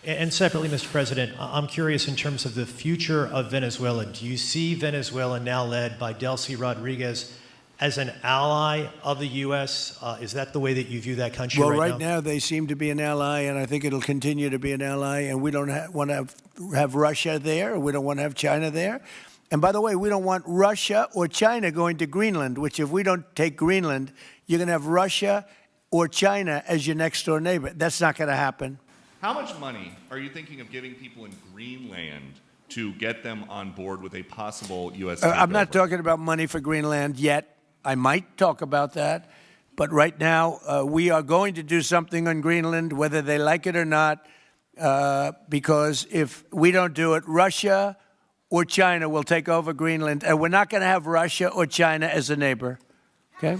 And separately, Mr. President, I'm curious in terms of the future of Venezuela. Do you see Venezuela, now led by Delcy Rodriguez, as an ally of the U.S.? Is that the way that you view that country right now? Well, right now they seem to be an ally, and I think it'll continue to be an ally. And we don't want to have Russia there. We don't want to have China there. And by the way, we don't want Russia or China going to Greenland, which if we don't take Greenland, you're going to have Russia or China as your next door neighbor. That's not going to happen. How much money are you thinking of giving people in Greenland to get them on board with a possible U.S. takeover? I'm not talking about money for Greenland yet. I might talk about that. But right now, we are going to do something on Greenland, whether they like it or not, because if we don't do it, Russia or China will take over Greenland, and we're not going to have Russia or China as a neighbor. Okay?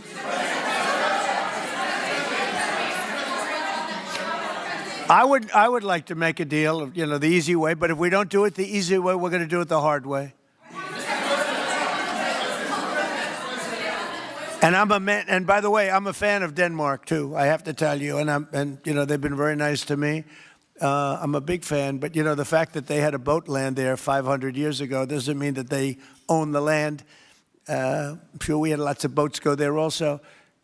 I would like to make a deal, you know, the easy way, but if we don't do it the easy way, we're going to do it the hard way. And and by the way, I'm a fan of Denmark too, I have to tell you, and you know, they've been very nice to me. I'm a big fan, but you know, the fact that they had a boat land there 500 years ago doesn't mean that they own the land. I'm sure we had lots of boats go there also.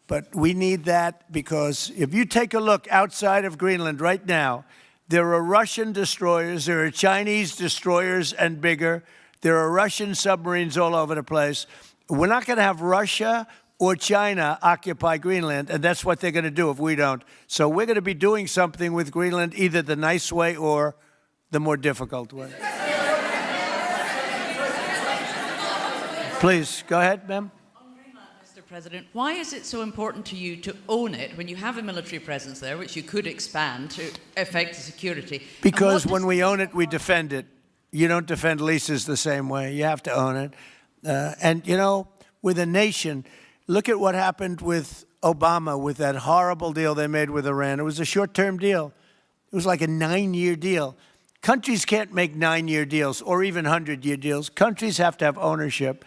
But we need that because if you take a look outside of Greenland right now, there are Russian destroyers, there are Chinese destroyers and bigger, there are Russian submarines all over the place. We're not going to have Russia or China occupy Greenland, and that's what they're going to do if we don't. So we're going to be doing something with Greenland, either the nice way or the more difficult way. Please, go ahead, ma'am. Mr. President, why is it so important to you to own it when you have a military presence there, which you could expand to affect the security? Because when we own it, we defend it. You don't defend leases the same way. You have to own it. And, you know, with a nation, look at what happened with Obama, with that horrible deal they made with Iran. It was a short-term deal. It was like a 9-year deal. Countries can't make 9-year deals or even 100-year deals. Countries have to have ownership.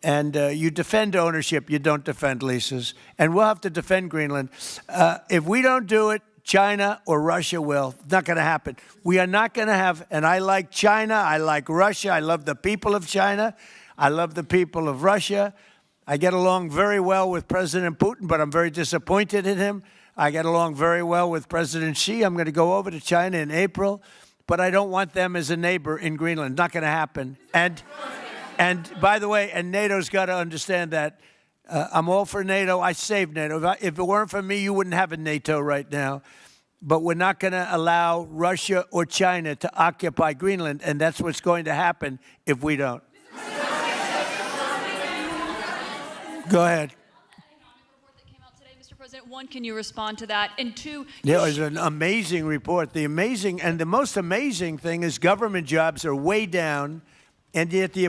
And you defend ownership, you don't defend leases. And we'll have to defend Greenland. If we don't do it, China or Russia will. It's not going to happen. We are not going to have, and I like China, I like Russia, I love the people of China, I love the people of Russia. I get along very well with President Putin, but I'm very disappointed in him. I get along very well with President Xi. I'm going to go over to China in April, but I don't want them as a neighbor in Greenland. Not going to happen. And by the way, and NATO's got to understand that. I'm all for NATO. I saved NATO. If it weren't for me, you wouldn't have a NATO right now. But we're not going to allow Russia or China to occupy Greenland, and that's what's going to happen if we don't. Go ahead. Mr. President, one, can you respond to that? And two, yeah, it was an amazing report. The most amazing thing is government jobs are way down. And yet the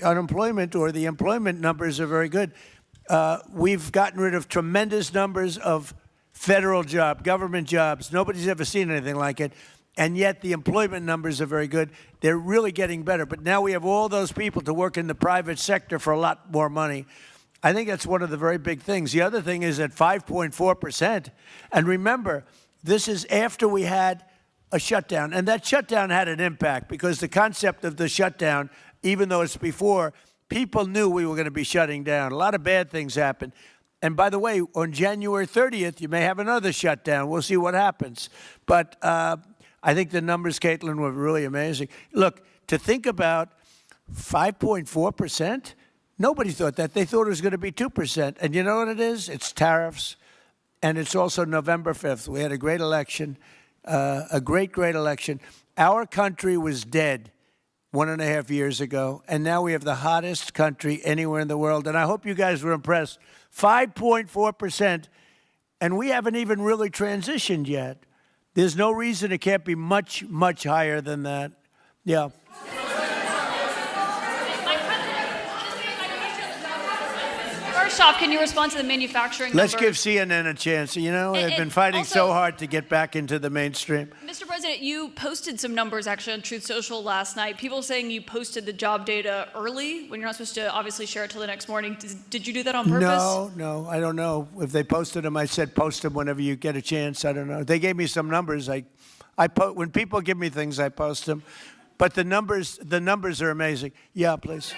unemployment or the employment numbers are very good. We've gotten rid of tremendous numbers of federal government jobs. Nobody's ever seen anything like it. And yet the employment numbers are very good. They're really getting better. But now we have all those people to work in the private sector for a lot more money. I think that's one of the very big things. The other thing is at 5.4%. And remember, this is after we had a shutdown. And that shutdown had an impact because the concept of the shutdown, even though it's before, people knew we were going to be shutting down. A lot of bad things happened. And by the way, on January 30th, you may have another shutdown. We'll see what happens. But I think the numbers, Caitlin, were really amazing. Look, to think about 5.4%, nobody thought that. They thought it was going to be 2%. And you know what it is? It's tariffs. And it's also November 5th. We had a great election. A great election. Our country was dead 1.5 years ago, and now we have the hottest country anywhere in the world. And I hope you guys were impressed. 5.4%, and we haven't even really transitioned yet. There's no reason it can't be much, much higher than that. Yeah. first off, can you respond to the manufacturing Let's numbers? give CNN a chance. You know, they've been fighting so hard to get back into the mainstream. Mr. President, you posted some numbers actually on Truth Social last night. People saying you posted the job data early when you're not supposed to obviously share it till the next morning. Did you do that on purpose? No, I don't know. If they posted them, I said post them whenever you get a chance. I don't know. They gave me some numbers. I When people give me things, I post them. But the numbers are amazing. Yeah, please.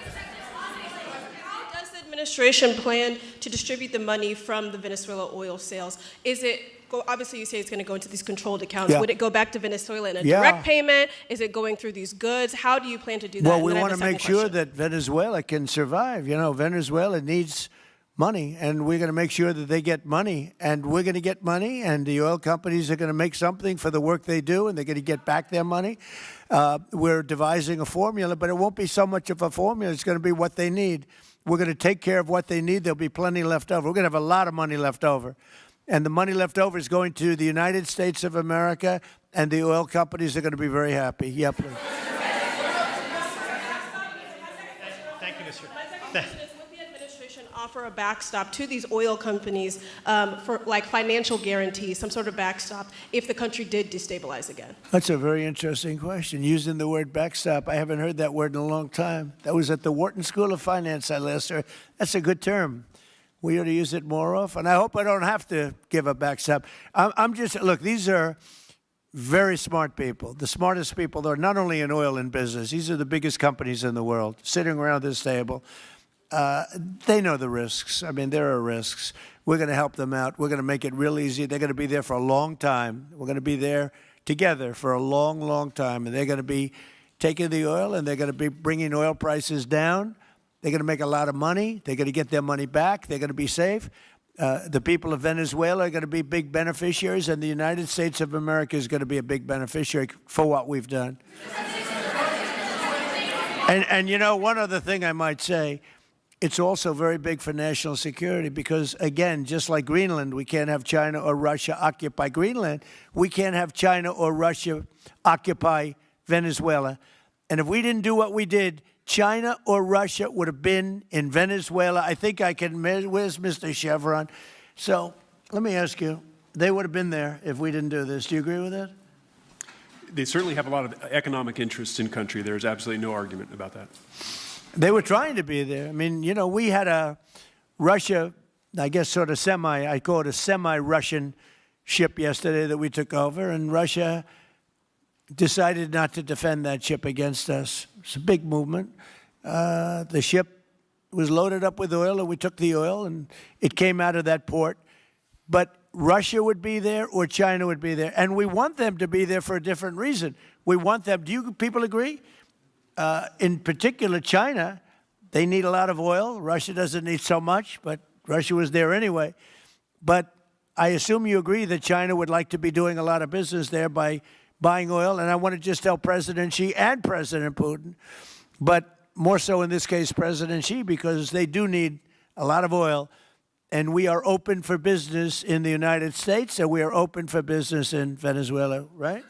How does the administration plan to distribute the money from the Venezuela oil sales? Is it, obviously you say it's going to go into these controlled accounts. Yeah. Would it go back to Venezuela in a Yeah. direct payment? Is it going through these goods? How do you plan to do that? Well, And we then I want have to a make second sure question. that Venezuela can survive. You know, Venezuela needs money, and we're going to make sure that they get money, and we're going to get money, and the oil companies are going to make something for the work they do, and they're going to get back their money. We're devising a formula, but it won't be so much of a formula. It's going to be what they need. We're going to take care of what they need. There'll be plenty left over. We're going to have a lot of money left over. And the money left over is going to the United States of America, and the oil companies are going to be very happy. Yeah, please. Thank you, Mr. My second question is, would the administration offer a backstop to these oil companies for like financial guarantees, some sort of backstop, if the country did destabilize again? That's a very interesting question. Using the word backstop, I haven't heard that word in a long time. That was at the Wharton School of Finance I last heard. That's a good term. We ought to use it more often. I hope I don't have to give a backstop. I'm just, look, these are very smart people, the smartest people there, not only in oil and business. These are the biggest companies in the world sitting around this table. They know the risks. I mean, there are risks. We're going to help them out. We're going to make it real easy. They're going to be there for a long time. We're going to be there together for a long, long time. And they're going to be taking the oil, and they're going to be bringing oil prices down. They're going to make a lot of money. They're going to get their money back. They're going to be safe. The people of Venezuela are going to be big beneficiaries, and the United States of America is going to be a big beneficiary for what we've done. And you know, one other thing I might say, it's also very big for national security because, again, just like Greenland, we can't have China or Russia occupy Greenland. We can't have China or Russia occupy Venezuela. And if we didn't do what we did, China or Russia would have been in Venezuela. I think I can, where's Mr. Chevron? So let me ask you, they would have been there if we didn't do this. Do you agree with that? They certainly have a lot of economic interests in country. There's absolutely no argument about that. They were trying to be there. I mean, you know, we had a Russia, I guess sort of I call it a semi-Russian ship yesterday that we took over, and Russia decided not to defend that ship against us. It's a big movement. The ship was loaded up with oil, and we took the oil, and it came out of that port. But Russia would be there or China would be there. And we want them to be there for a different reason. We want them, do you people agree? In particular, China, they need a lot of oil. Russia doesn't need so much, but Russia was there anyway. But I assume you agree that China would like to be doing a lot of business there by buying oil, and I want to just tell President Xi and President Putin, but more so in this case President Xi, because they do need a lot of oil, and we are open for business in the United States, and we are open for business in Venezuela, right?